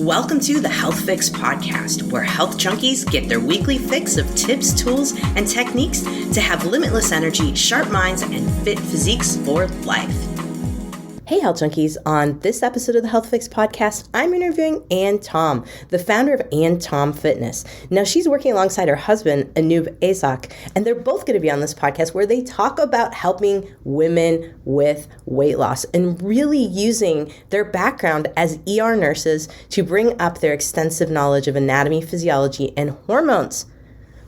Welcome to the Health Fix Podcast, where health junkies get their weekly fix of tips, tools, and techniques to have limitless energy, sharp minds, and fit physiques for life. Hey, health junkies. On this episode of the Health Fix Podcast, I'm interviewing Ann Tom, the founder of Ann Tom Fitness. Now, she's working alongside her husband, Anoop Asok, and they're both going to be on this podcast where they talk about helping women with weight loss and really using their background as ER nurses to bring up their extensive knowledge of anatomy, physiology, and hormones,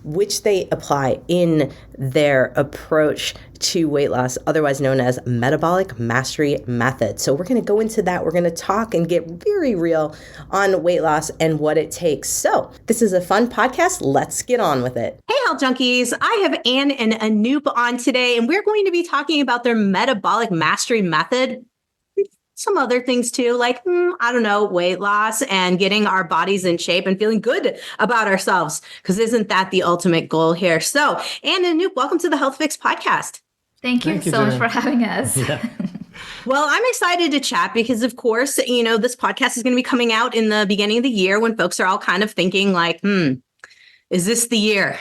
which they apply in their approach to weight loss, otherwise known as Metabolic Mastery Method. So we're going to go into that. We're going to talk and get very real on weight loss and what it takes. So this is a fun podcast. Let's get on with it. Hey, health junkies. I have Ann and Anoop on today, and we're going to be talking about their Metabolic Mastery Method. Some other things too, like, weight loss and getting our bodies in shape and feeling good about ourselves, because isn't that the ultimate goal here? So, Ann and Anoop, welcome to the Health Fix Podcast. Thank you so much for having us. Yeah. Well, I'm excited to chat because, of course, this podcast is going to be coming out in the beginning of the year when folks are all kind of thinking like, is this the year?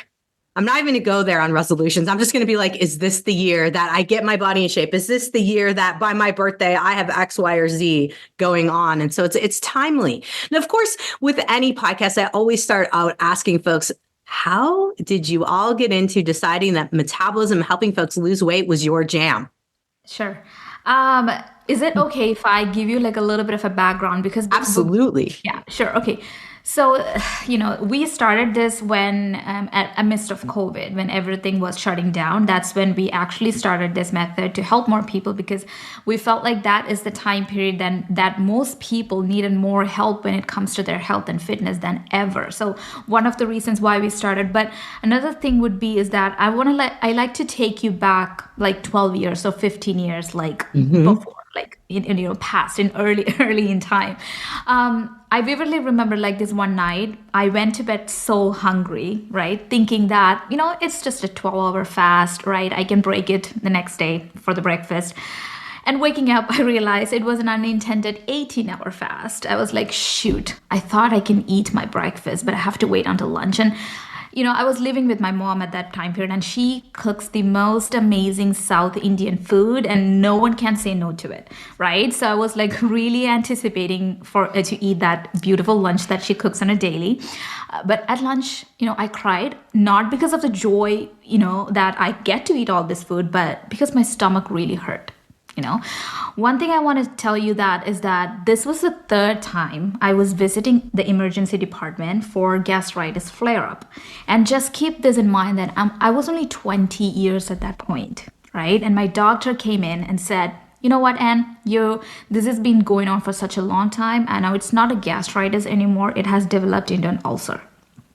I'm not even going to go there on resolutions. I'm just going to be like, is this the year that I get my body in shape? Is this the year that by my birthday, I have X, Y, or Z going on? And so it's timely. And of course, with any podcast, I always start out asking folks, how did you all get into deciding that metabolism, helping folks lose weight, was your jam? Sure. Is it okay if I give you like a little bit of a background? Because Absolutely. Yeah, sure. Okay. So, we started this when amidst of COVID, when everything was shutting down. That's when we actually started this method to help more people, because we felt like that is the time period then that most people needed more help when it comes to their health and fitness than ever. So one of the reasons why we started. But another thing would be is that I like to take you back like 12 years or 15 years, like before. Like in past, in early in time. I vividly remember like this one night, I went to bed so hungry, right? Thinking that, it's just a 12-hour fast, right? I can break it the next day for the breakfast. And waking up, I realized it was an unintended 18-hour fast. I was like, shoot, I thought I can eat my breakfast, but I have to wait until lunch. And I was living with my mom at that time period, and she cooks the most amazing South Indian food, and no one can say no to it, right? So I was like really anticipating to eat that beautiful lunch that she cooks on a daily. But at lunch, I cried, not because of the joy, that I get to eat all this food, but because my stomach really hurt. One thing I want to tell you that is that this was the third time I was visiting the emergency department for gastritis flare-up. And just keep this in mind that I was only 20 years at that point, right? And my doctor came in and said, you know what, Ann, this has been going on for such a long time, and now it's not a gastritis anymore. It has developed into an ulcer.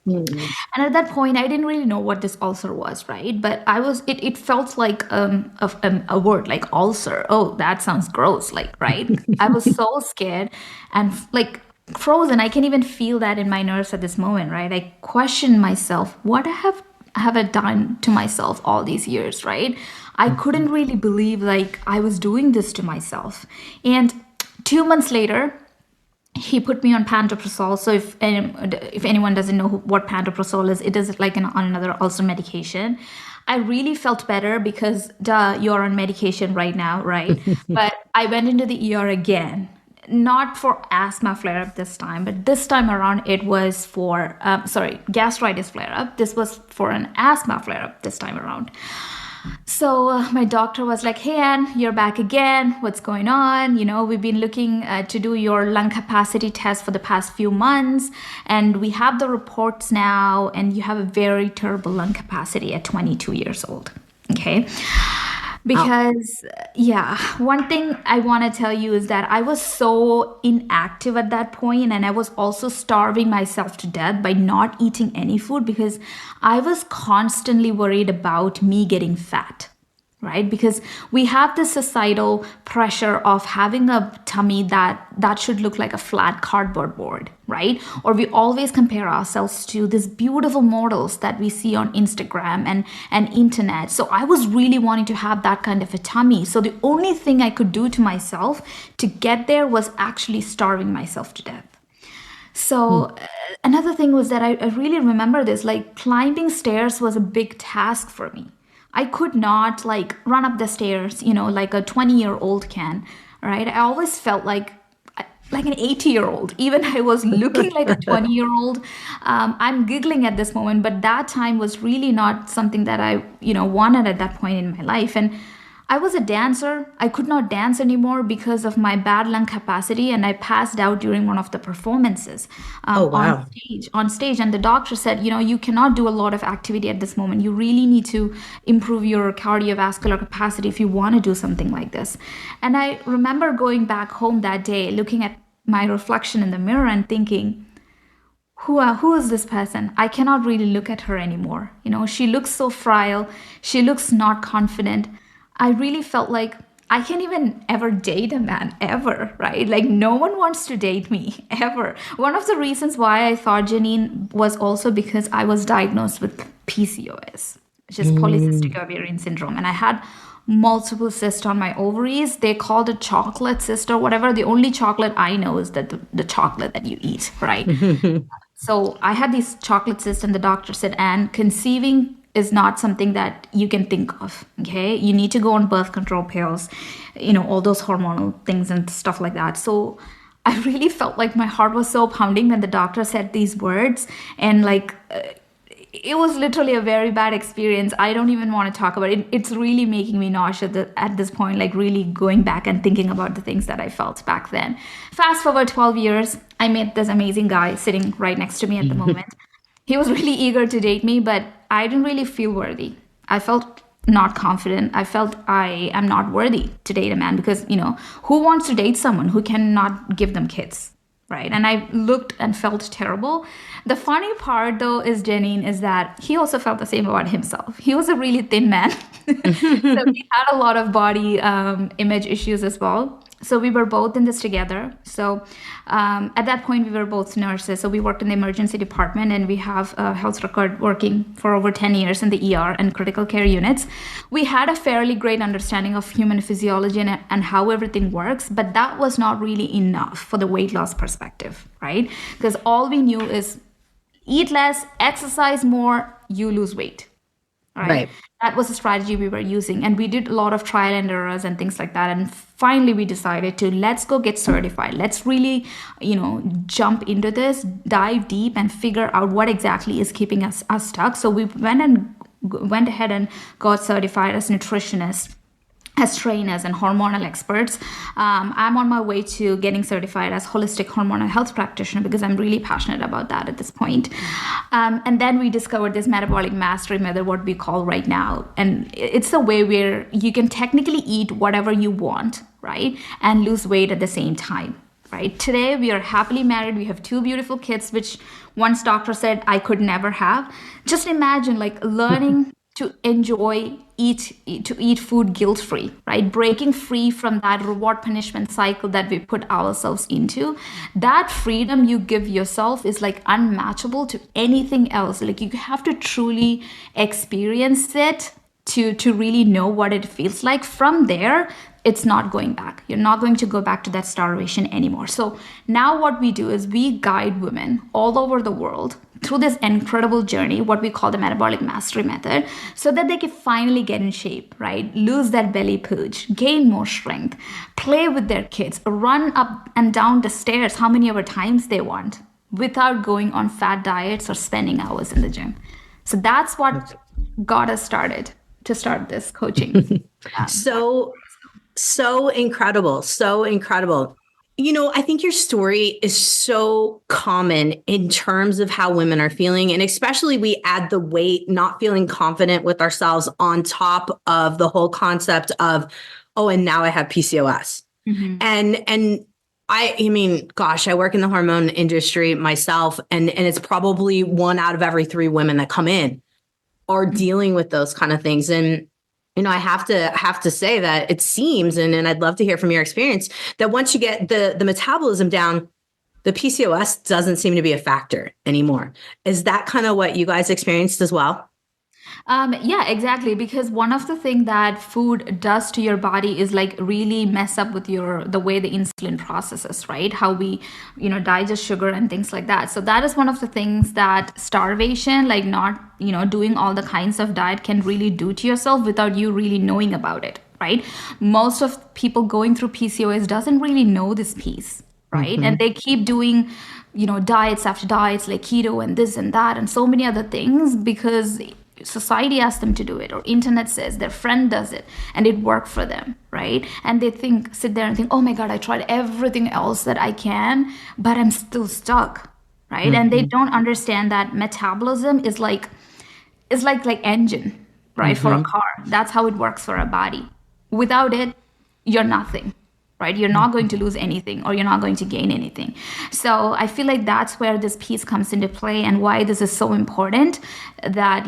And at that point, I didn't really know what this ulcer was, right? But it felt like a word like ulcer. Oh, that sounds gross, like, right? I was so scared and like frozen. I can even feel that in my nerves at this moment, right? I questioned myself, what have I done to myself all these years, right? I couldn't really believe like I was doing this to myself. And 2 months later, he put me on pantoprazole. So if anyone doesn't know what pantoprazole is, it is like another ulcer medication. I really felt better because, you're on medication right now, right? But I went into the ER again, not for asthma flare-up this time, but this time around it was for, gastritis flare-up. This was for an asthma flare-up this time around. So my doctor was like, hey, Ann, you're back again. What's going on? We've been looking to do your lung capacity test for the past few months, and we have the reports now, and you have a very terrible lung capacity at 22 years old. Okay. Because, one thing I want to tell you is that I was so inactive at that point, and I was also starving myself to death by not eating any food because I was constantly worried about me getting fat. Right? Because we have this societal pressure of having a tummy that should look like a flat cardboard board, right? Or we always compare ourselves to these beautiful models that we see on Instagram and internet. So I was really wanting to have that kind of a tummy. So the only thing I could do to myself to get there was actually starving myself to death. So another thing was that I really remember this, like climbing stairs was a big task for me. I could not like run up the stairs, like a 20-year-old can, right? I always felt like an 80-year-old. Even I was looking like a 20-year-old. I'm giggling at this moment, but that time was really not something that I, wanted at that point in my life. And I was a dancer. I could not dance anymore because of my bad lung capacity, and I passed out during one of the performances Oh, on wow. stage. On stage, and the doctor said, you cannot do a lot of activity at this moment. You really need to improve your cardiovascular capacity if you want to do something like this. And I remember going back home that day, looking at my reflection in the mirror and thinking, who is this person? I cannot really look at her anymore. She looks so frail. She looks not confident. I really felt like I can't even ever date a man ever, right? Like no one wants to date me ever. One of the reasons why I thought Jannine was also because I was diagnosed with PCOS, which is Mm. polycystic ovarian syndrome, and I had multiple cysts on my ovaries. They called it chocolate cyst or whatever. The only chocolate I know is that the chocolate that you eat, right? So I had these chocolate cysts, and the doctor said, and conceiving is not something that you can think of. Okay. You need to go on birth control pills, all those hormonal things and stuff like that. So I really felt like my heart was so pounding when the doctor said these words. And like, it was literally a very bad experience. I don't even want to talk about it. It's really making me nauseous at this point, like really going back and thinking about the things that I felt back then. Fast forward 12 years, I met this amazing guy sitting right next to me at the moment. He was really eager to date me, but I didn't really feel worthy. I felt not confident. I felt I am not worthy to date a man because, who wants to date someone who cannot give them kids? Right. And I looked and felt terrible. The funny part, though, is Jannine, is that he also felt the same about himself. He was a really thin man. So he had a lot of body image issues as well. So we were both in this together. So at that point, we were both nurses. So we worked in the emergency department, and we have a health record working for over 10 years in the ER and critical care units. We had a fairly great understanding of human physiology and how everything works, but that was not really enough for the weight loss perspective, right? Because all we knew is eat less, exercise more, you lose weight. Right. Right. That was a strategy we were using. And we did a lot of trial and errors and things like that. And finally, we decided to let's go get certified. Let's really, jump into this, dive deep, and figure out what exactly is keeping us stuck. So we went ahead and got certified as nutritionists, as trainers and hormonal experts. I'm on my way to getting certified as holistic hormonal health practitioner because I'm really passionate about that at this point. And then we discovered this metabolic mastery method, what we call right now. And it's a way where you can technically eat whatever you want, right? And lose weight at the same time. Right. Today, we are happily married. We have two beautiful kids, which once doctor said I could never have. Just imagine like learning to eat food guilt free, right? Breaking free from that reward punishment cycle that we put ourselves into. That freedom you give yourself is like unmatchable to anything else. Like you have to truly experience it to really know what it feels like. From there, it's not going back. You're not going to go back to that starvation anymore. So now what we do is we guide women all over the world through this incredible journey, what we call the metabolic mastery method, so that they can finally get in shape, right? Lose that belly pooch, gain more strength, play with their kids, run up and down the stairs how many ever times they want without going on fat diets or spending hours in the gym. So that's what got us started to start this coaching. So, so incredible. So incredible. I think your story is so common in terms of how women are feeling. And especially we add the weight, not feeling confident with ourselves on top of the whole concept of, oh, and now I have PCOS. And I mean, gosh, I work in the hormone industry myself, and it's probably 1 out of every 3 women that come in are dealing with those kind of things. And I have to say that it seems, and I'd love to hear from your experience, that once you get the metabolism down, the PCOS doesn't seem to be a factor anymore. Is that kind of what you guys experienced as well? Yeah, exactly. Because one of the things that food does to your body is like really mess up with the way the insulin processes, right? How we, digest sugar and things like that. So that is one of the things that starvation, like not, doing all the kinds of diet can really do to yourself without you really knowing about it, right? Most of people going through PCOS doesn't really know this piece, right? And they keep doing, diets after diets like keto and this and that and so many other things because society asks them to do it or internet says their friend does it and it worked for them, right? And they sit there and think, oh my god, I tried everything else that I can, but I'm still stuck, right? And they don't understand that metabolism is like engine, right? For a car. That's how it works for a body. Without it, you're nothing, right? You're not going to lose anything or you're not going to gain anything. So I feel like that's where this piece comes into play and why this is so important, that,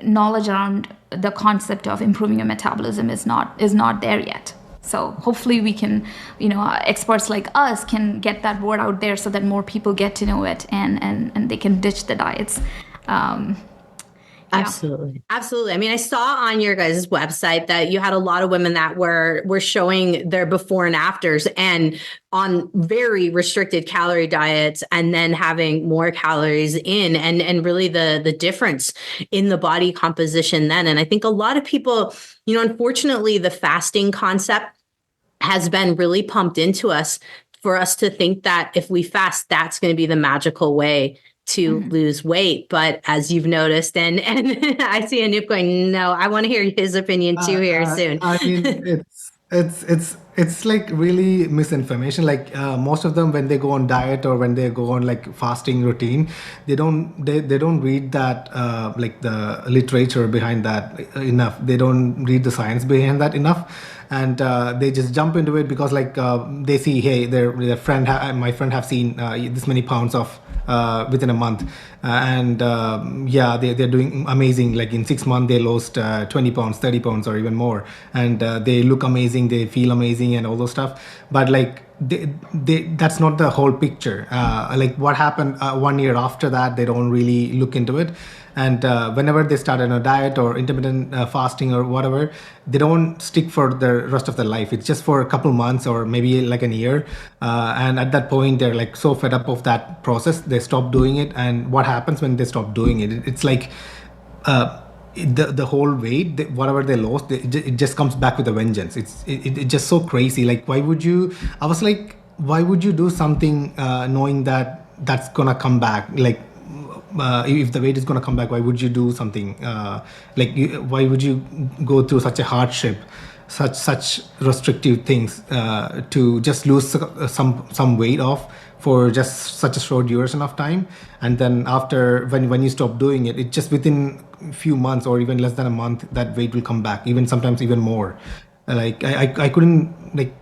knowledge around the concept of improving your metabolism is not there yet. So hopefully we can, experts like us can get that word out there so that more people get to know it and they can ditch the diets. Yeah. Absolutely. Absolutely. I mean, I saw on your guys' website that you had a lot of women that were showing their before and afters and on very restricted calorie diets and then having more calories in and really the difference in the body composition then. And I think a lot of people, unfortunately, the fasting concept has been really pumped into us for us to think that if we fast, that's going to be the magical way to lose weight. But as you've noticed, and I see Anoop going, no, I want to hear his opinion too here soon. I mean, it's like really misinformation. Like most of them, when they go on diet or when they go on like fasting routine, they don't read that like the literature behind that enough. They don't read the science behind that enough, and they just jump into it because like they see, hey, their friend, my friend have seen this many pounds of within a month, and yeah, they're doing amazing. Like in 6 months they lost 20 pounds, 30 pounds, or even more, and they look amazing, they feel amazing and all those stuff. But like that's not the whole picture. Like what happened 1 year after that, they don't really look into it. And whenever they start on a diet or intermittent fasting or whatever, they don't stick for the rest of their life. It's just for a couple months or maybe like a year. And at that point, they're like so fed up of that process, they stop doing it. And what happens when they stop doing it? It's like the whole weight, whatever they lost, it just comes back with a vengeance. It's just so crazy. Like, why would you? I was like, why would you do something knowing that that's gonna come back? Like, if the weight is going to come back, why would you do something why would you go through such a hardship, such restrictive things to just lose some weight off for just such a short duration of time? And then after, when you stop doing it, it just within a few months or even less than a month, that weight will come back, even sometimes even more. Like I couldn't, like,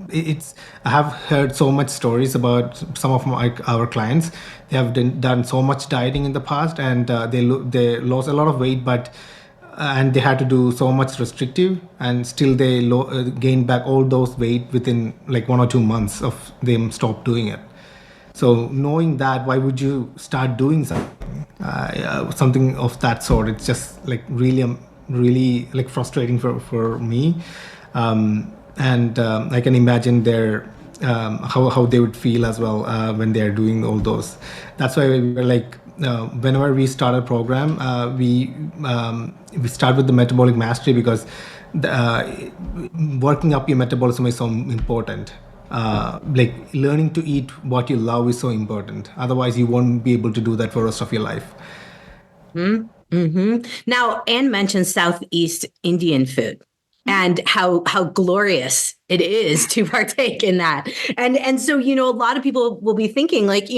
it's I have heard so much stories about some of our clients. They have done so much dieting in the past, and they lost a lot of weight, but and they had to do so much restrictive, and still they gained back all those weight within like 1 or 2 months of them stop doing it. So knowing that, why would you start doing something of that sort? It's just like really like frustrating for me. And I can imagine how they would feel as well when they are doing all those. That's why we were like, whenever we start a program, we start with the metabolic mastery, because working up your metabolism is so important. Like learning to eat what you love is so important. Otherwise, you won't be able to do that for the rest of your life. Now, Anne mentioned Southeast Indian food and how glorious it is to partake in that. And so, a lot of people will be thinking like,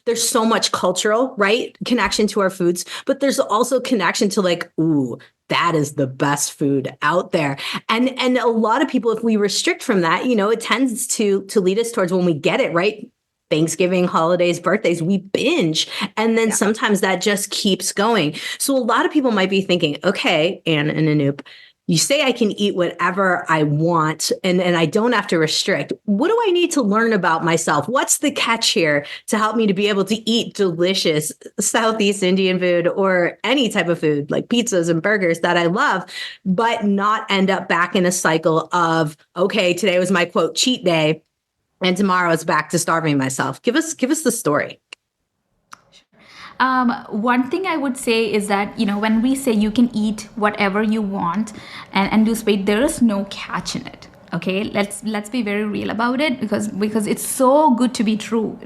there's so much cultural, right, connection to our foods, but there's also connection to like, ooh, that is the best food out there. And a lot of people, if we restrict from that, it tends to lead us towards, when we get it right, Thanksgiving, holidays, birthdays, we binge. And then sometimes that just keeps going. So a lot of people might be thinking, okay, Anne and Anoop, you say I can eat whatever I want and I don't have to restrict. What do I need to learn about myself? What's the catch here to help me to be able to eat delicious Southeast Indian food or any type of food like pizzas and burgers that I love, but not end up back in a cycle of, okay, today was my quote cheat day and tomorrow it's back to starving myself. Give us the story. One thing I would say is that, when we say you can eat whatever you want and lose weight, there is no catch in it. Okay, let's be very real about it because it's so good to be true.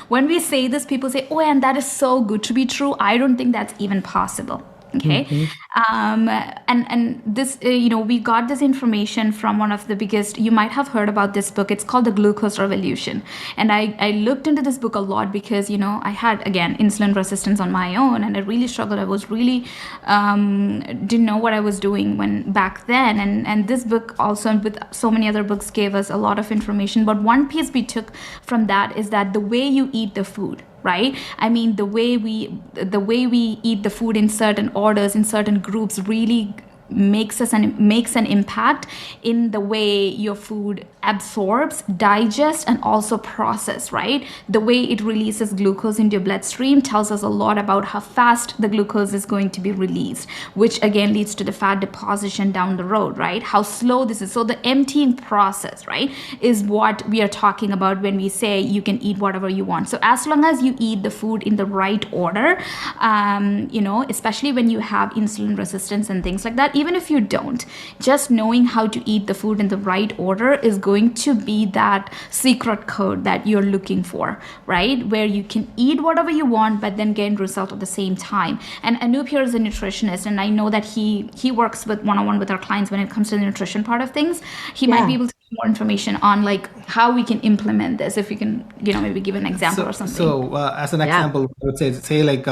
When we say this, people say, oh, and that is so good to be true. I don't think that's even possible. Okay. And this, we got this information from one of the biggest, you might have heard about this book. It's called The Glucose Revolution. And I looked into this book a lot because, I had, again, insulin resistance on my own and I really struggled. I was really, didn't know what I was doing back then. And this book also, with so many other books, gave us a lot of information. But one piece we took from that is that the way you eat the food, right? I mean, the way we eat the food in certain orders, in certain groups, really makes an impact in the way your food absorbs, digests, and also process, right? The way it releases glucose into your bloodstream tells us a lot about how fast the glucose is going to be released, which again leads to the fat deposition down the road, right? How slow this is. So the emptying process, right, is what we are talking about when we say you can eat whatever you want. So as long as you eat the food in the right order, especially when you have insulin resistance and things like that, even if you don't, just knowing how to eat the food in the right order is going to be that secret code that you're looking for, right? Where you can eat whatever you want, but then gain result at the same time. And Anoop here is a nutritionist, and I know that he works with one-on-one with our clients when it comes to the nutrition part of things. He might be able to give more information on like how we can implement this. If you can, maybe give an example or something. So as an example, I would say like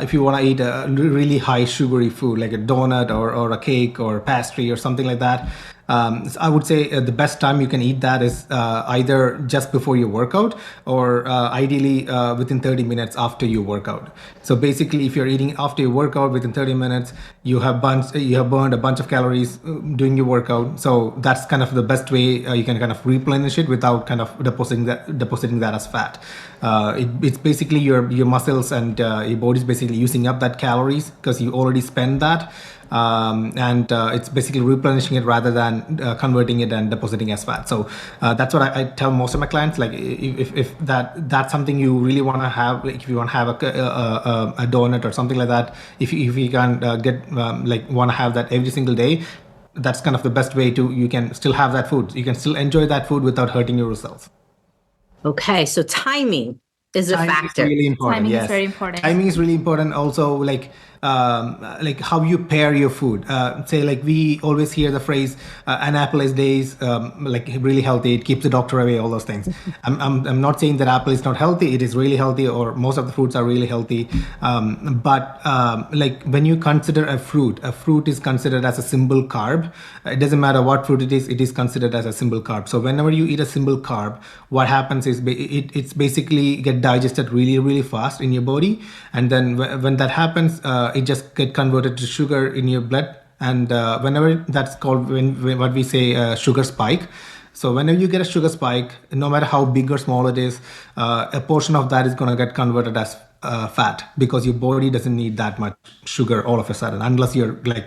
if you want to eat a really high sugary food, like a donut or a cake or pastry or something like that, I would say the best time you can eat that is either just before your workout or ideally within 30 minutes after your workout. So basically, if you're eating after your workout within 30 minutes, you have burned a bunch of calories doing your workout. So that's kind of the best way you can kind of replenish it without kind of depositing that as fat. It's basically your muscles and your body's basically using up that calories because you already spent that. And it's basically replenishing it rather than converting it and depositing as fat. So that's what I tell most of my clients. Like if that's something you really want to have, like if you want to have a donut or something like that, if you can want to have that every single day, that's kind of the best way you can still have that food. You can still enjoy that food without hurting your results. Okay, so timing is a factor. Is really important. Timing is very important. Timing is really important. Also, like how you pair your food. Say like we always hear the phrase an apple is days, like really healthy, it keeps the doctor away, all those things. I'm not saying that apple is not healthy. It is really healthy, or most of the fruits are really healthy. But like when you consider a fruit is considered as a simple carb. It doesn't matter what fruit it is considered as a simple carb. So whenever you eat a simple carb, what happens is it's basically get digested really, really fast in your body. And then when that happens, it just get converted to sugar in your blood, and whenever that's called what we say sugar spike. So whenever you get a sugar spike, no matter how big or small it is, a portion of that is going to get converted as fat, because your body doesn't need that much sugar all of a sudden, unless you're like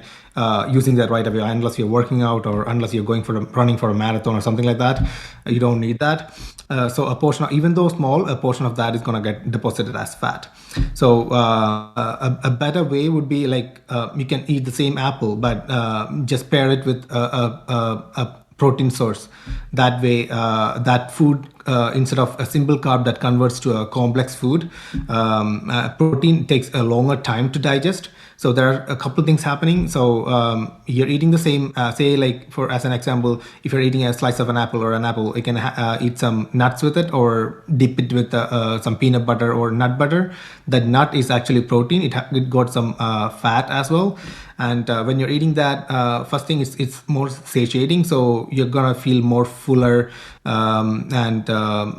using that right away, unless you're working out or unless you're running for a marathon or something like that. You don't need that. So a portion, even though small, a portion of that is going to get deposited as fat. So a better way would be like you can eat the same apple, but just pair it with a protein source. That way, that food, instead of a simple carb that converts to a complex food, protein takes a longer time to digest. So there are a couple of things happening. So you're eating the same, say like as an example, if you're eating a slice of an apple, you can eat some nuts with it or dip it with some peanut butter or nut butter. That nut is actually protein. It got some fat as well. And when you're eating that, first thing is it's more satiating. So you're going to feel more fuller and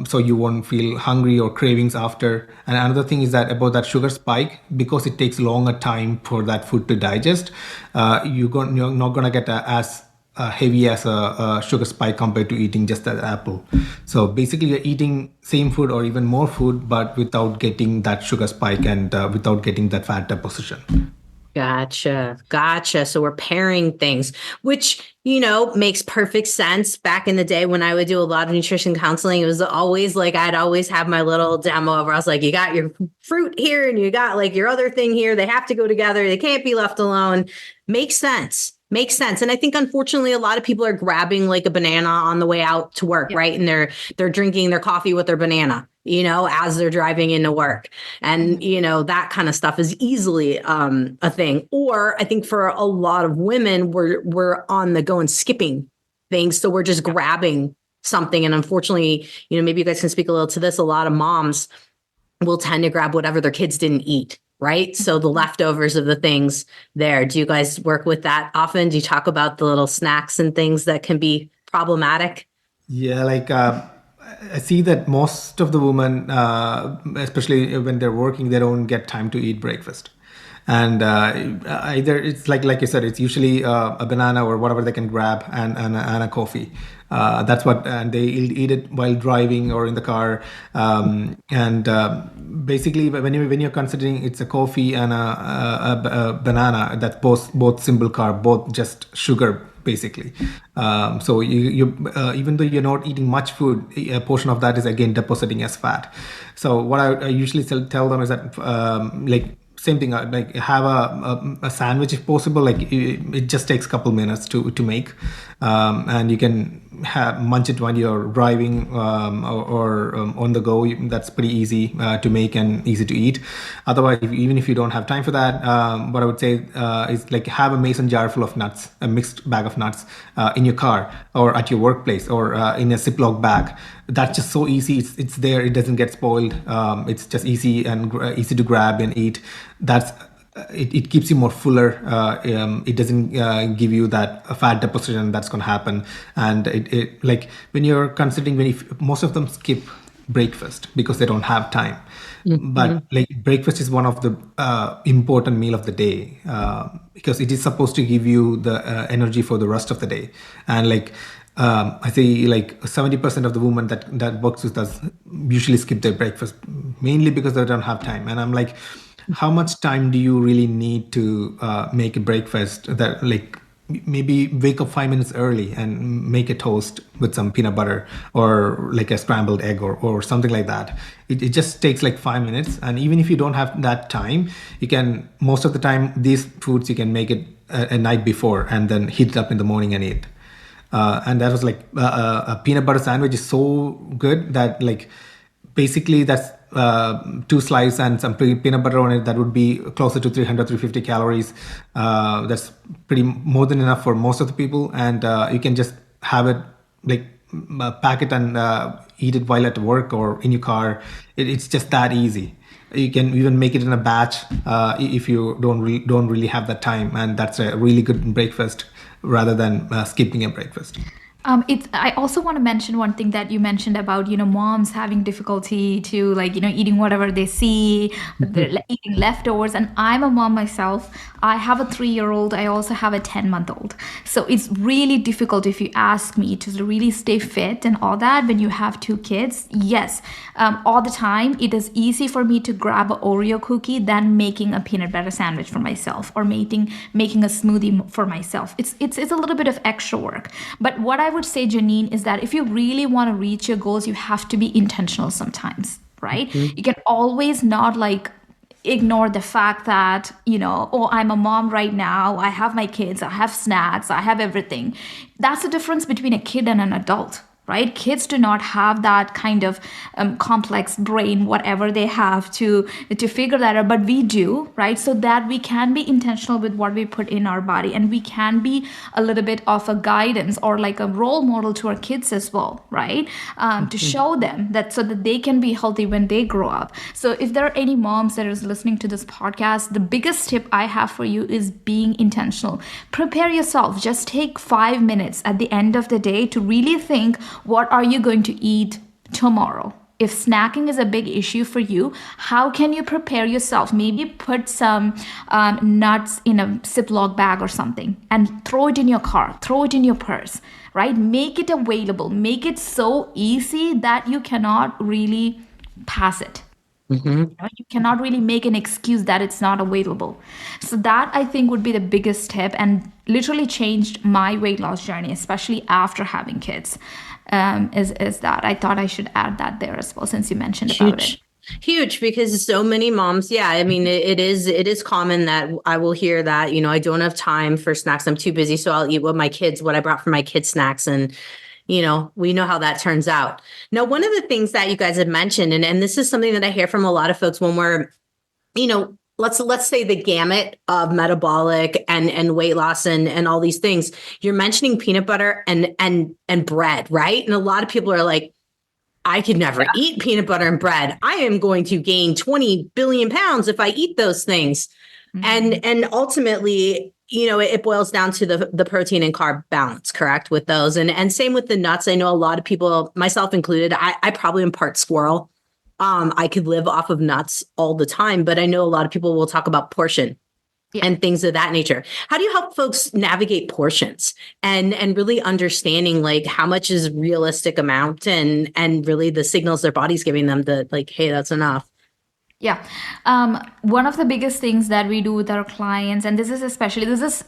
so you won't feel hungry or cravings after. And another thing is that about that sugar spike, because it takes longer time for that food to digest, you're not going to get as heavy as a sugar spike compared to eating just that apple. So basically you're eating same food or even more food, but without getting that sugar spike and without getting that fat deposition. Gotcha. So we're pairing things, which, makes perfect sense. Back in the day when I would do a lot of nutrition counseling, it was always like, I'd always have my little demo where I was like, you got your fruit here and you got like your other thing here. They have to go together. They can't be left alone. Makes sense. And I think, unfortunately, a lot of people are grabbing like a banana on the way out to work, right? And they're drinking their coffee with their banana, as they're driving into work. And, that kind of stuff is easily a thing. Or I think for a lot of women, we're on the go and skipping things. So we're just grabbing something. And unfortunately, maybe you guys can speak a little to this. A lot of moms will tend to grab whatever their kids didn't eat. Right. So the leftovers of the things there. Do you guys work with that often? Do you talk about the little snacks and things that can be problematic? Yeah, like I see that most of the women, especially when they're working, they don't get time to eat breakfast. And either it's like you said, it's usually a banana or whatever they can grab and a coffee. That's what, and they eat it while driving or in the car. Basically, when you're considering it's a coffee and a banana, that's both simple carb, both just sugar basically. So you even though you're not eating much food, a portion of that is again depositing as fat. So what I usually tell them is that like same thing, like have a sandwich if possible. Like it just takes a couple minutes to make, and you can munch it when you're driving or on the go. That's pretty easy to make and easy to eat. Otherwise, even if you don't have time for that, what I would say is like have a mason jar full of nuts, a mixed bag of nuts in your car or at your workplace or in a Ziploc bag. That's just so easy. It's there. It doesn't get spoiled. It's just easy and easy to grab and eat. It keeps you more fuller. It doesn't give you that fat deposition that's going to happen. And it like when you're considering if most of them skip breakfast because they don't have time. Mm-hmm. But like breakfast is one of the important meal of the day because it is supposed to give you the energy for the rest of the day. And like I say like 70% of the women that works with us usually skip their breakfast mainly because they don't have time. And I'm like, how much time do you really need to make a breakfast that like maybe wake up 5 minutes early and make a toast with some peanut butter or like a scrambled egg or something like that. It just takes like 5 minutes. And even if you don't have that time, you can, most of the time, these foods, you can make it a night before and then heat it up in the morning and eat. And that was like a peanut butter sandwich is so good that like basically that's 2 slices and some peanut butter on it. That would be closer to 350 calories. That's pretty more than enough for most of the people. And you can just have it like pack it and eat it while at work or in your car. It's just that easy. You can even make it in a batch if you don't really have that time. And that's a really good breakfast rather than skipping a breakfast. I also want to mention one thing that you mentioned about, moms having difficulty to eating whatever they see, eating leftovers. And I'm a mom myself. I have a 3-year-old. I also have a 10-month-old. So it's really difficult if you ask me to really stay fit and all that when you have 2 kids. Yes, all the time. It is easy for me to grab an Oreo cookie than making a peanut butter sandwich for myself or making a smoothie for myself. It's a little bit of extra work. But what I would say, Jannine, is that if you really want to reach your goals, you have to be intentional sometimes, right? Mm-hmm. You can always not ignore the fact that, I'm a mom right now. I have my kids. I have snacks. I have everything. That's the difference between a kid and an adult. Right? Kids do not have that kind of complex brain, whatever they have to figure that out, but we do, right? So that we can be intentional with what we put in our body, and we can be a little bit of a guidance or like a role model to our kids as well, right? To show them that so that they can be healthy when they grow up. So if there are any moms that is listening to this podcast, the biggest tip I have for you is being intentional. Prepare yourself. Just take 5 minutes at the end of the day to really think, what are you going to eat tomorrow. If snacking is a big issue for you, how can you prepare yourself? Maybe put some nuts in a Ziploc bag or something and throw it in your car, throw it in your purse, right? Make it available, make it so easy that you cannot really pass it. You cannot really make an excuse that it's not available. So that I think would be the biggest tip and literally changed my weight loss journey, especially after having kids. Is that I thought I should add that there as well since you mentioned about it. Huge, because so many moms, I mean, it is common that I will hear that, I don't have time for snacks. I'm too busy. So I'll eat what I brought for my kids' snacks. And we know how that turns out. Now, one of the things that you guys had mentioned, and this is something that I hear from a lot of folks when we're, let's say the gamut of metabolic and weight loss and all these things. You're mentioning peanut butter and bread, right? And a lot of people are like, I could never eat peanut butter and bread. I am going to gain 20 billion pounds if I eat those things. And ultimately, it boils down to the protein and carb balance, correct, with those. And same with the nuts. I know a lot of people, myself included, I probably am part squirrel. I could live off of nuts all the time, but I know a lot of people will talk about portion and things of that nature. How do you help folks navigate portions and really understanding like how much is realistic amount and really the signals their body's giving them that like, hey, that's enough? Yeah. One of the biggest things that we do with our clients, and this is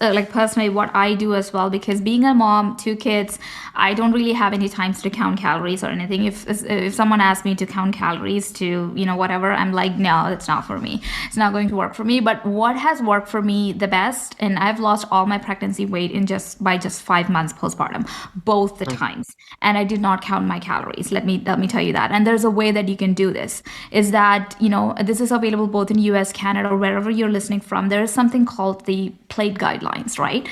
like personally what I do as well, because being a mom, 2 kids, I don't really have any times to count calories or anything. If someone asks me to count calories to, whatever, I'm like, no, it's not for me. It's not going to work for me. But what has worked for me the best, and I've lost all my pregnancy weight by just 5 months postpartum, both the times. And I did not count my calories. Let me tell you that. And there's a way that you can do this, is that, this is available both in US, Canada, or wherever you're listening from. There is something called the plate guidelines, right?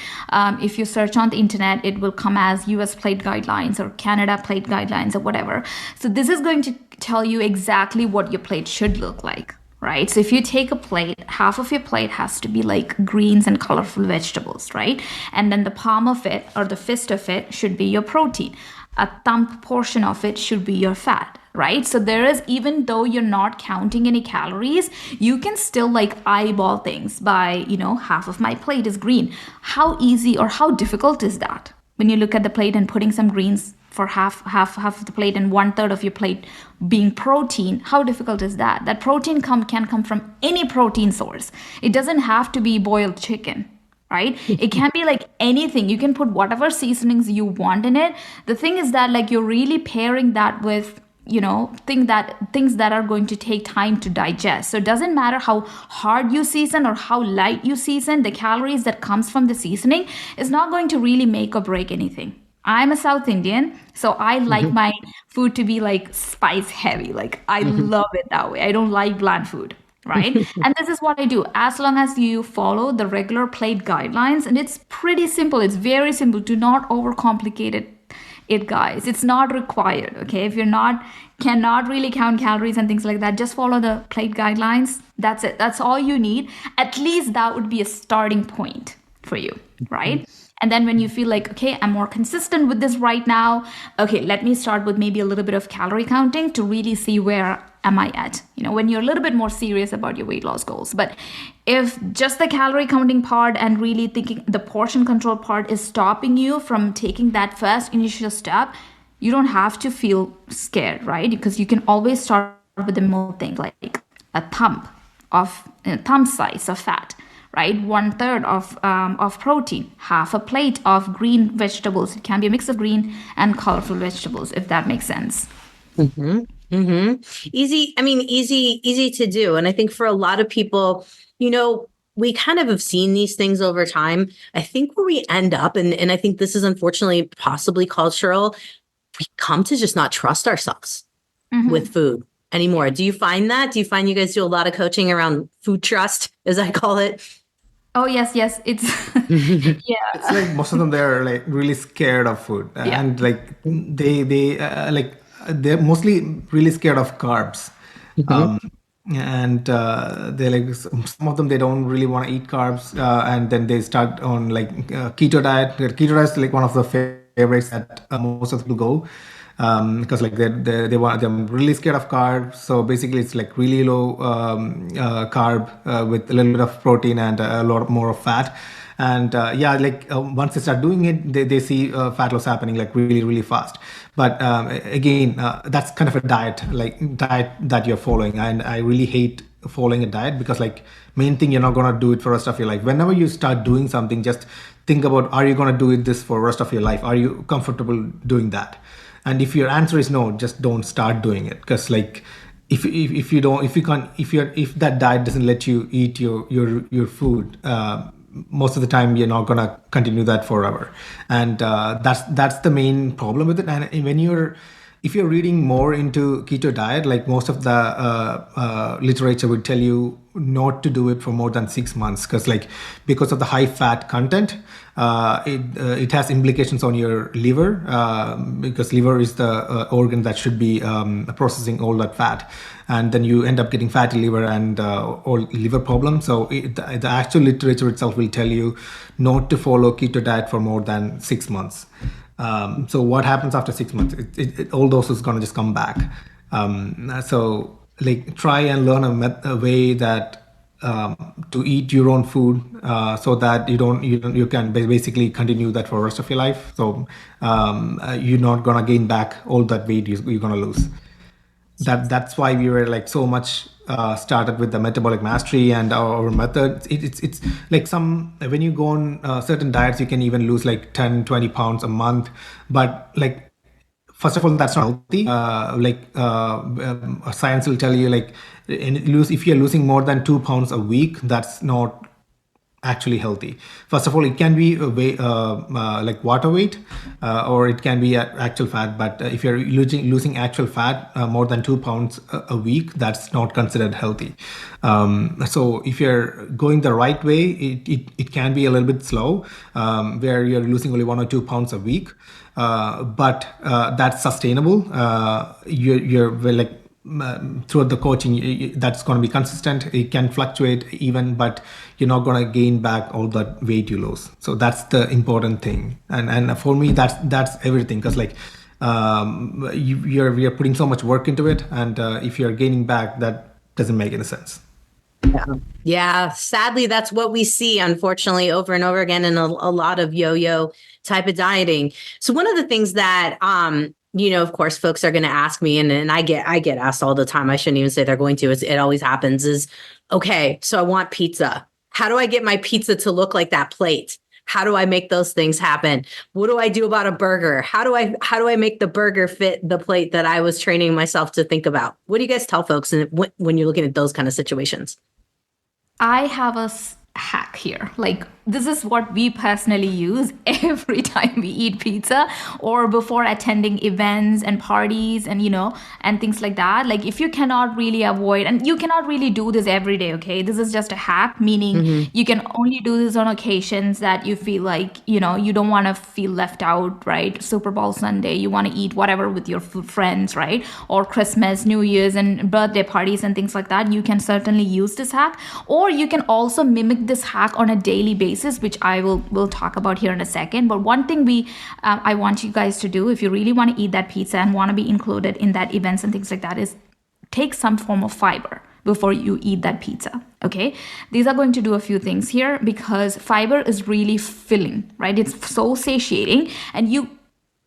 If you search on the internet, it will come as US plate guidelines or Canada plate guidelines or whatever. So this is going to tell you exactly what your plate should look like, right? So if you take a plate, half of your plate has to be like greens and colorful vegetables, right? And then the palm of it or the fist of it should be your protein. A thumb portion of it should be your fat, right? So there is, even though you're not counting any calories, you can still like eyeball things by, half of my plate is green. How easy or how difficult is that? When you look at the plate and putting some greens for half of the plate and 1/3 of your plate being protein, how difficult is that? That protein can come from any protein source. It doesn't have to be boiled chicken. Right? It can be like anything. You can put whatever seasonings you want in it. The thing is that like you're really pairing that with, things that are going to take time to digest. So it doesn't matter how hard you season or how light you season, the calories that comes from the seasoning is not going to really make or break anything. I'm a South Indian, so I like my food to be like spice heavy. Like I love it that way. I don't like bland food. Right? And this is what I do. As long as you follow the regular plate guidelines, and it's pretty simple. It's very simple. Do not overcomplicate it, guys. It's not required. Okay. If cannot really count calories and things like that, just follow the plate guidelines. That's it. That's all you need. At least that would be a starting point for you. Right? And then when you feel like, okay, I'm more consistent with this right now. Okay, let me start with maybe a little bit of calorie counting to really see where am I at, when you're a little bit more serious about your weight loss goals. But if just the calorie counting part and really thinking the portion control part is stopping you from taking that first initial step, you don't have to feel scared, right? Because you can always start with the minimal thing, like a thumb size of fat. Right, 1/3 of protein, half a plate of green vegetables. It can be a mix of green and colorful vegetables, if that makes sense. Easy. I mean, easy to do. And I think for a lot of people, we kind of have seen these things over time. I think where we end up, and I think this is unfortunately possibly cultural, we come to just not trust ourselves with food anymore. Do you find that? Do you find you guys do a lot of coaching around food trust, as I call it? Oh, yes. It's, It's like most of them, they're like really scared of food and like they're mostly really scared of carbs. And they're like, some of them, they don't really want to eat carbs. And then they start on like keto diet. Keto diet is like one of the favorites that most of the people go. because like they're really scared of carbs. So basically, it's like really low carb with a little bit of protein and a lot more of fat. And once they start doing it, they see fat loss happening like really, really fast. But again, that's kind of a diet that you're following. And I really hate following a diet, because like main thing, you're not going to do it for the rest of your life. Whenever you start doing something, just think about, are you going to do this for the rest of your life? Are you comfortable doing that? And if your answer is no, just don't start doing it. Because like if that diet doesn't let you eat your food, most of the time you're not gonna continue that forever. And that's the main problem with it. And if you're reading more into keto diet, like most of the literature would tell you not to do it for more than 6 months, because of the high fat content. It has implications on your liver, because liver is the organ that should be processing all that fat, and then you end up getting fatty liver and all liver problems. So the actual literature itself will tell you not to follow keto diet for more than 6 months. So what happens after 6 months? All those is going to just come back. So like try and learn a way that to eat your own food, so that you can basically continue that for the rest of your life. So you're not going to gain back all that weight you're going to lose. That's why we were like so much started with the metabolic mastery and our method. It's like when you go on certain diets, you can even lose like 10-20 pounds a month, but like first of all, that's not healthy. Science will tell you like if you're losing more than 2 pounds a week, that's not actually healthy. First of all, it can be like water weight, or it can be actual fat. But if you're losing actual fat more than 2 pounds a week, that's not considered healthy. So if you're going the right way, it can be a little bit slow, where you're losing only 1 or 2 pounds a week, but that's sustainable. You're like throughout the coaching, that's going to be consistent. It can fluctuate even, but you're not going to gain back all that weight you lose. So that's the important thing. And for me, that's everything, because like we are putting so much work into it, and if you're gaining back, that doesn't make any sense. Yeah. Sadly, that's what we see, unfortunately, over and over again in a lot of yo-yo type of dieting. So one of the things that of course, folks are going to ask me, and I get asked all the time. I shouldn't even say they're going to. It always happens. Is okay. So I want pizza. How do I get my pizza to look like that plate? How do I make those things happen? What do I do about a burger? How do I make the burger fit the plate that I was training myself to think about? What do you guys tell folks when you're looking at those kind of situations? I have a hack here. Like, this is what we personally use every time we eat pizza or before attending events and parties and and things like that. Like, if you cannot really avoid, and you cannot really do this every day, okay, this is just a hack, meaning you can only do this on occasions that you feel like you don't want to feel left out, right? Super Bowl Sunday, you want to eat whatever with your friends, right? Or Christmas, New Year's, and birthday parties and things like that. You can certainly use this hack, or you can also mimic this hack on a daily basis, which I will talk about here in a second. But one thing I want you guys to do, if you really want to eat that pizza and want to be included in that events and things like that, is take some form of fiber before you eat that pizza. Okay, these are going to do a few things here, because fiber is really filling, right? It's so satiating, and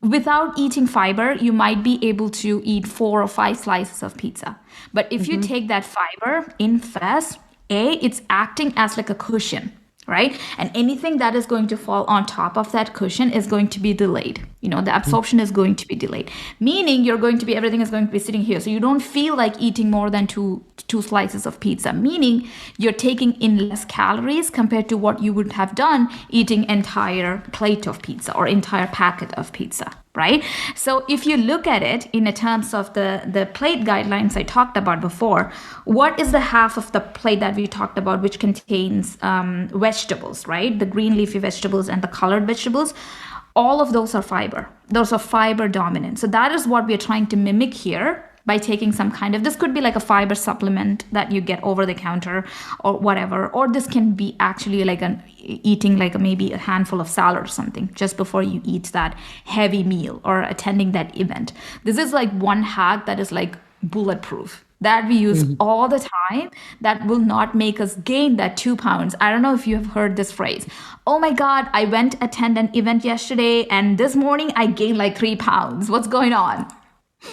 without eating fiber, you might be able to eat 4 or 5 slices of pizza. But if you take that fiber in fast, it's acting as like a cushion, right? And anything that is going to fall on top of that cushion is going to be delayed. The absorption is going to be delayed, meaning everything is going to be sitting here. So you don't feel like eating more than two slices of pizza, meaning you're taking in less calories compared to what you would have done eating entire plate of pizza or entire packet of pizza, right? So if you look at it in terms of the plate guidelines I talked about before, what is the half of the plate that we talked about, which contains vegetables, right? The green leafy vegetables and the colored vegetables. All of those are fiber. Those are fiber dominant. So that is what we are trying to mimic here by taking some kind of, this could be like a fiber supplement that you get over the counter or whatever, or this can be actually like eating like maybe a handful of salad or something just before you eat that heavy meal or attending that event. This is like one hack that is like bulletproof, that we use all the time, that will not make us gain that 2 pounds. I don't know if you have heard this phrase. Oh my God, I went attend an event yesterday and this morning I gained like 3 pounds. What's going on?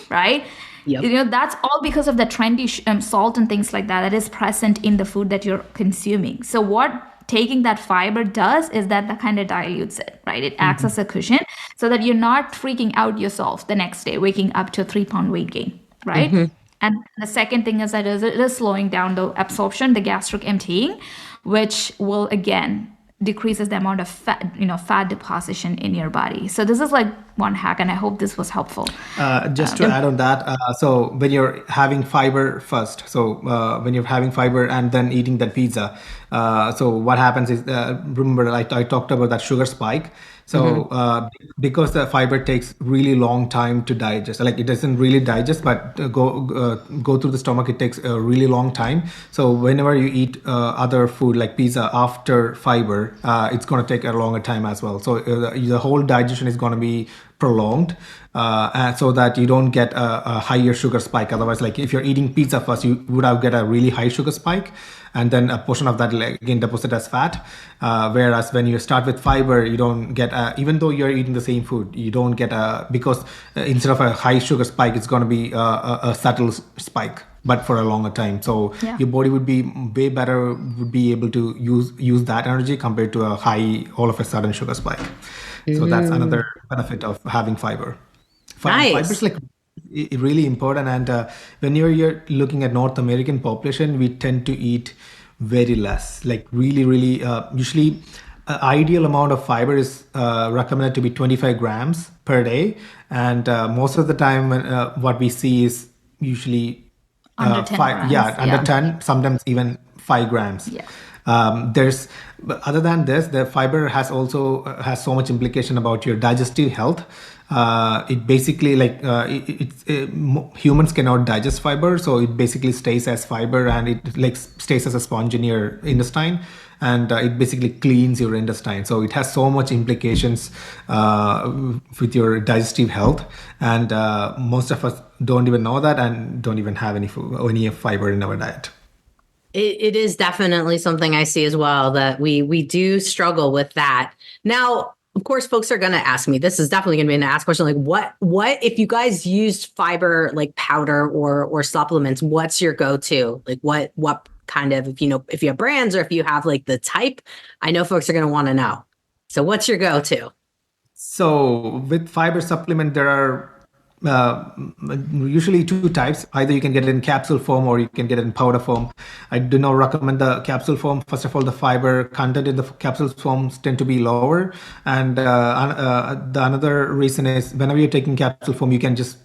Right? Yep. That's all because of the trendy salt and things like that is present in the food that you're consuming. So what taking that fiber does is that kind of dilutes it, right? It acts as a cushion so that you're not freaking out yourself the next day, waking up to a 3-pound weight gain, right? And the second thing is that it is slowing down the absorption, the gastric emptying, which will again decreases the amount of fat deposition in your body. So this is like one hack, and I hope this was helpful. Just to add on that, so when you're having fiber first, when you're having fiber and then eating that pizza, so what happens is, remember I talked about that sugar spike. So because the fiber takes really long time to digest, like it doesn't really digest, but go through the stomach, it takes a really long time. So whenever you eat other food like pizza after fiber, it's going to take a longer time as well. So the whole digestion is going to be prolonged, so that you don't get a higher sugar spike. Otherwise, like if you're eating pizza first, you would have get a really high sugar spike, and then a portion of that again deposited as fat. Whereas when you start with fiber, you don't get even though you're eating the same food, you don't get because instead of a high sugar spike, it's going to be a subtle spike, but for a longer time. So your body would be way better, would be able to use that energy compared to a high all of a sudden sugar spike. So that's another benefit of having fiber. Nice. Fiber is like really important. And when you're looking at North American population, we tend to eat very less, like really, usually ideal amount of fiber is recommended to be 25 grams per day. And most of the time what we see is usually under 10 grams. Under 10, sometimes even 5 grams. But other than this, the fiber has so much implication about your digestive health. It basically humans cannot digest fiber, so it basically stays as fiber, and it like stays as a sponge in your intestine, and it basically cleans your intestine. So it has so much implications with your digestive health, and most of us don't even know that and don't even have any fiber in our diet. It is definitely something I see as well, that we do struggle with that. Now, of course, folks are going to ask me, this is definitely going to be an ask question, like what if you guys used fiber like powder or supplements, what's your go-to? Like what kind of, if you have brands or if you have like the type, I know folks are going to want to know. So what's your go-to? So with fiber supplement, there are usually 2 types. Either you can get it in capsule form or you can get it in powder form. I do not recommend the capsule form. First of all, the fiber content in the capsule forms tend to be lower. And the another reason is whenever you're taking capsule form, you can just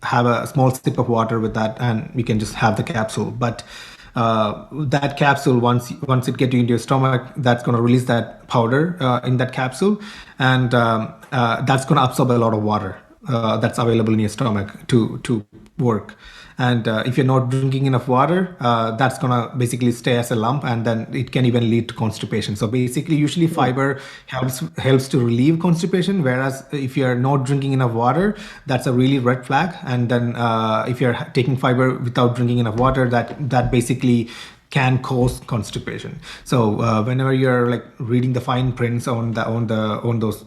have a small sip of water with that and you can just have the capsule. But that capsule, once it gets into your stomach, that's going to release that powder in that capsule. And that's going to absorb a lot of water that's available in your stomach to work. And if you're not drinking enough water, that's gonna basically stay as a lump, and then it can even lead to constipation. So basically, usually fiber helps to relieve constipation, whereas if you're not drinking enough water, that's a really red flag. And then if you're taking fiber without drinking enough water, that basically can cause constipation. So whenever you're like reading the fine prints on those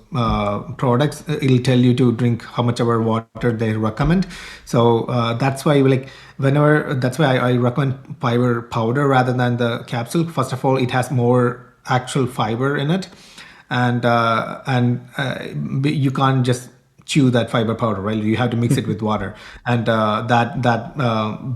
products, it'll tell you to drink how much ever water they recommend. So that's why I recommend fiber powder rather than the capsule. First of all, it has more actual fiber in it, and you can't just chew that fiber powder, right? You have to mix it with water, and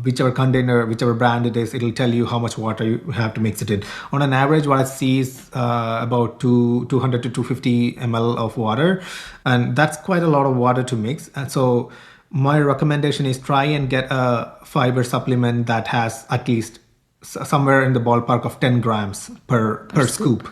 whichever container, whichever brand it is, it'll tell you how much water you have to mix it in. On an average, what I see is about 200 to 250 ml of water, and that's quite a lot of water to mix. And so my recommendation is try and get a fiber supplement that has at least somewhere in the ballpark of 10 grams per scoop.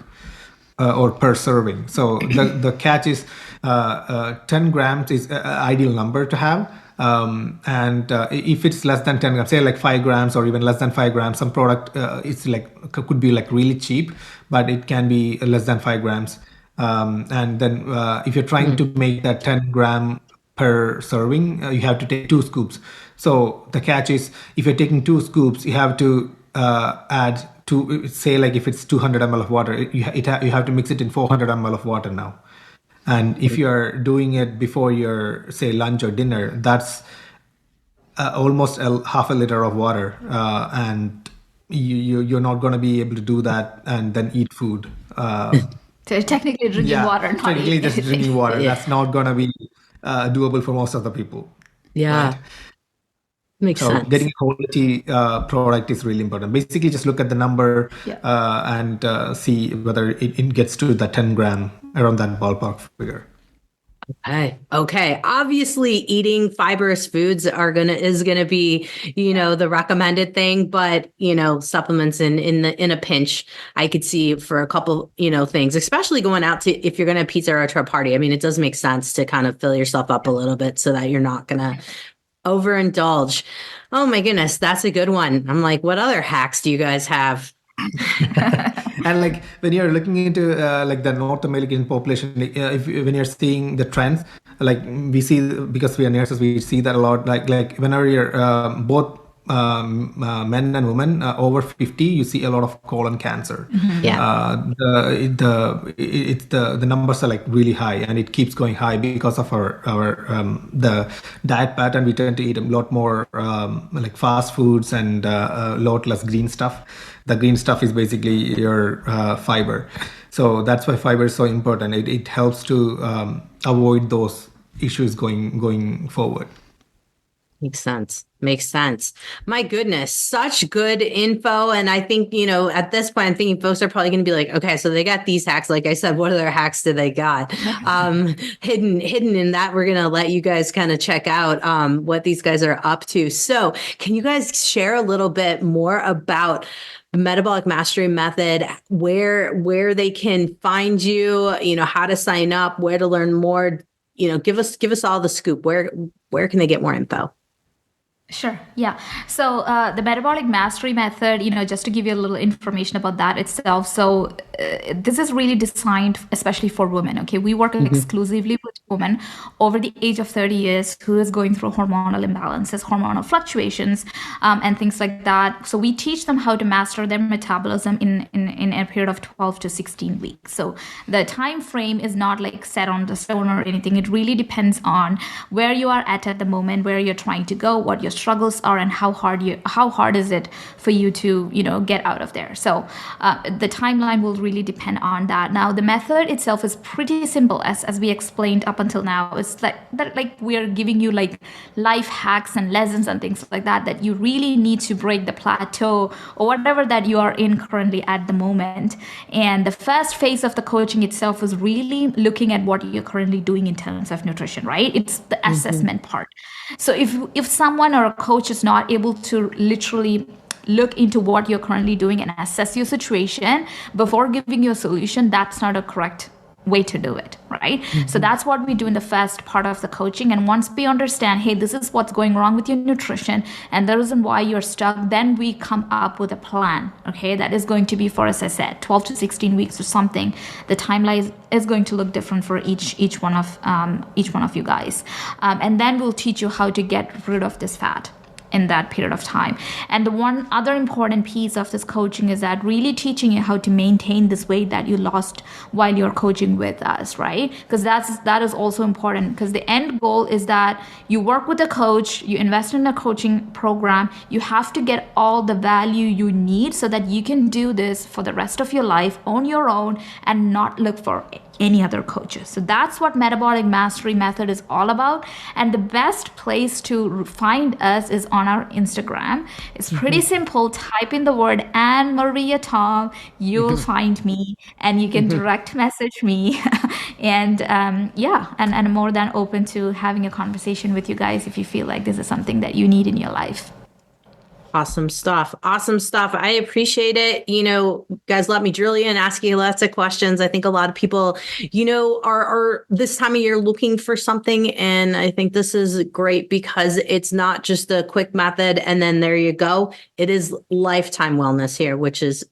Or per serving. So the catch is 10 grams is an ideal number to have. And if it's less than 10 grams, say like 5 grams or even less than 5 grams, some product it's like could be like really cheap, but it can be less than 5 grams. And then if you're trying to make that 10 gram per serving, you have to take 2 scoops. So the catch is, if you're taking 2 scoops, you have to add to, say like if it's 200 ml of water, you have to mix it in 400 ml of water now. And if you're doing it before your, say, lunch or dinner, that's almost half a liter of water, and you're not going to be able to do that and then eat food. So technically drinking water, not technically eating just drinking anything. water. That's not going to be doable for most of the people. Yeah. Right? Makes So sense. getting a quality product is really important. Basically, just look at the number and see whether it gets to the 10 gram, around that ballpark figure. Okay. Obviously, eating fibrous foods is gonna be, the recommended thing, but supplements in a pinch, I could see for a couple, things, especially going out to, if you're gonna pizza or to a party. I mean, it does make sense to kind of fill yourself up a little bit so that you're not gonna overindulge. Oh my goodness, that's a good one. I'm like, what other hacks do you guys have? And like when you're looking into like the North American population, when you're seeing the trends, like we see, because we are nurses, we see that a lot. Like whenever you're both men and women over 50, you see a lot of colon cancer. The numbers are like really high, and it keeps going high because of our the diet pattern. We tend to eat a lot more like fast foods and a lot less green stuff. The green stuff is basically your fiber. So that's why fiber is so important. It helps to avoid those issues going forward. Makes sense. My goodness, such good info. And I think, at this point, I'm thinking folks are probably going to be like, okay, so they got these hacks. Like I said, what other hacks do they got? Hidden in that. We're going to let you guys kind of check out what these guys are up to. So can you guys share a little bit more about the Metabolic Mastery Method, where they can find you, how to sign up, where to learn more, give us all the scoop. Where can they get more info? Sure. Yeah. So the Metabolic Mastery Method, just to give you a little information about that itself. So this is really designed especially for women. Okay. We work exclusively with women over the age of 30 years who is going through hormonal imbalances, hormonal fluctuations, and things like that. So we teach them how to master their metabolism in a period of 12 to 16 weeks. So the time frame is not like set on the stone or anything. It really depends on where you are at the moment, where you're trying to go, what your struggles are, and how hard is it for you to get out of there. So the timeline will really depend on that. Now the method itself is pretty simple, as we explained up until now. It's like we're giving you like life hacks and lessons and things like that you really need to break the plateau or whatever that you are in currently at the moment. And the first phase of the coaching itself is really looking at what you're currently doing in terms of nutrition, right? It's the assessment part. So if someone or a coach is not able to literally look into what you're currently doing and assess your situation before giving you a solution, that's not a correct way to do it, right? So that's what we do in the first part of the coaching. And once we understand, hey, this is what's going wrong with your nutrition and the reason why you're stuck, then we come up with a plan, okay, that is going to be, for, as I said, 12 to 16 weeks or something. The timeline is going to look different for each one of you guys, and then we'll teach you how to get rid of this fat in that period of time. And the one other important piece of this coaching is that really teaching you how to maintain this weight that you lost while you're coaching with us, right? Because that is also important, because the end goal is that you work with a coach, you invest in a coaching program, you have to get all the value you need so that you can do this for the rest of your life on your own and not look for any other coaches. So that's what Metabolic Mastery Method is all about. And the best place to find us is on our Instagram. It's pretty simple. Type in the word Anne Maria Tom, you'll find me, and you can direct message me. And and I'm more than open to having a conversation with you guys if you feel like this is something that you need in your life. Awesome stuff. Awesome stuff. I appreciate it. Guys, let me drill you and ask you lots of questions. I think a lot of people, are this time of year looking for something. And I think this is great because it's not just a quick method and then there you go. It is lifetime wellness here, which is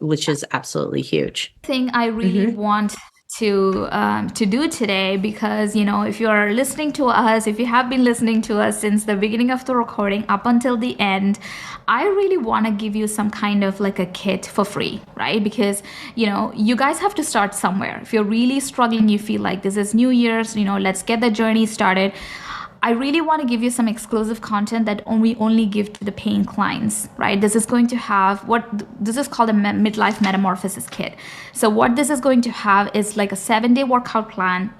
absolutely huge. Thing I really want to do today, because if you are listening to us, if you have been listening to us since the beginning of the recording up until the end, I really want to give you some kind of like a kit for free, right? Because you guys have to start somewhere. If you're really struggling, you feel like this is New Year's, let's get the journey started. I really want to give you some exclusive content that we only give to the paying clients, right? This is going to have this is called a midlife metamorphosis kit. So what this is going to have is like a 7-day workout plan,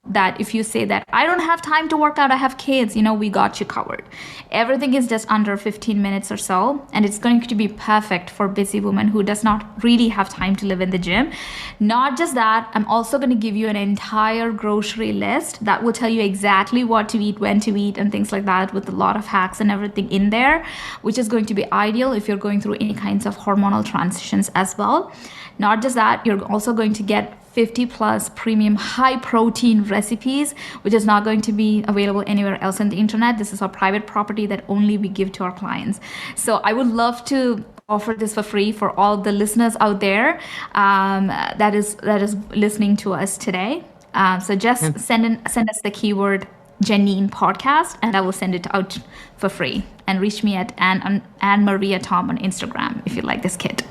that if you say that I don't have time to work out, I have kids, we got you covered. Everything is just under 15 minutes or so. And it's going to be perfect for busy women who does not really have time to live in the gym. Not just that, I'm also going to give you an entire grocery list that will tell you exactly what to eat, when to eat, and things like that, with a lot of hacks and everything in there, which is going to be ideal if you're going through any kinds of hormonal transitions as well. Not just that, you're also going to get 50 plus premium high protein recipes, which is not going to be available anywhere else on the internet. This is our private property that only we give to our clients. So I would love to offer this for free for all the listeners out there that is listening to us today. So just send us the keyword Jannine podcast, and I will send it out for free. And reach me at Anne Maria Tom on Instagram if you like this kit.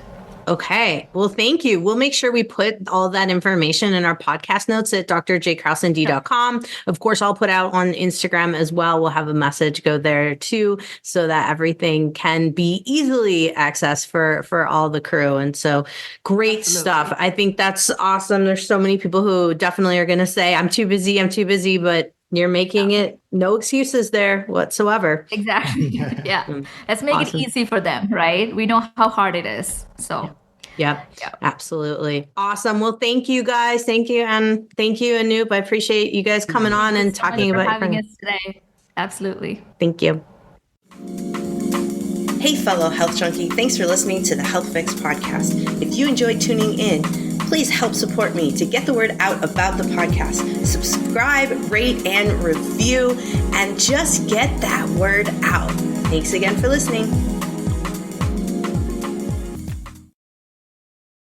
Okay. Well, thank you. We'll make sure we put all that information in our podcast notes at drjkrausenD.com. Of course, I'll put out on Instagram as well. We'll have a message go there too, so that everything can be easily accessed for all the crew. And so great stuff. I think that's awesome. There's so many people who definitely are going to say, I'm too busy, but you're making it no excuses there whatsoever. Exactly. Yeah. Let's make it easy for them, right? We know how hard it is. So yeah, absolutely. Awesome. Well, thank you guys. Thank you. And thank you, Anoop. I appreciate you guys coming on and talking about having us today. Absolutely. Thank you. Hey, fellow health junkie, thanks for listening to the Health Fix podcast. If you enjoyed tuning in, please help support me to get the word out about the podcast. Subscribe, rate, and review, and just get that word out. Thanks again for listening.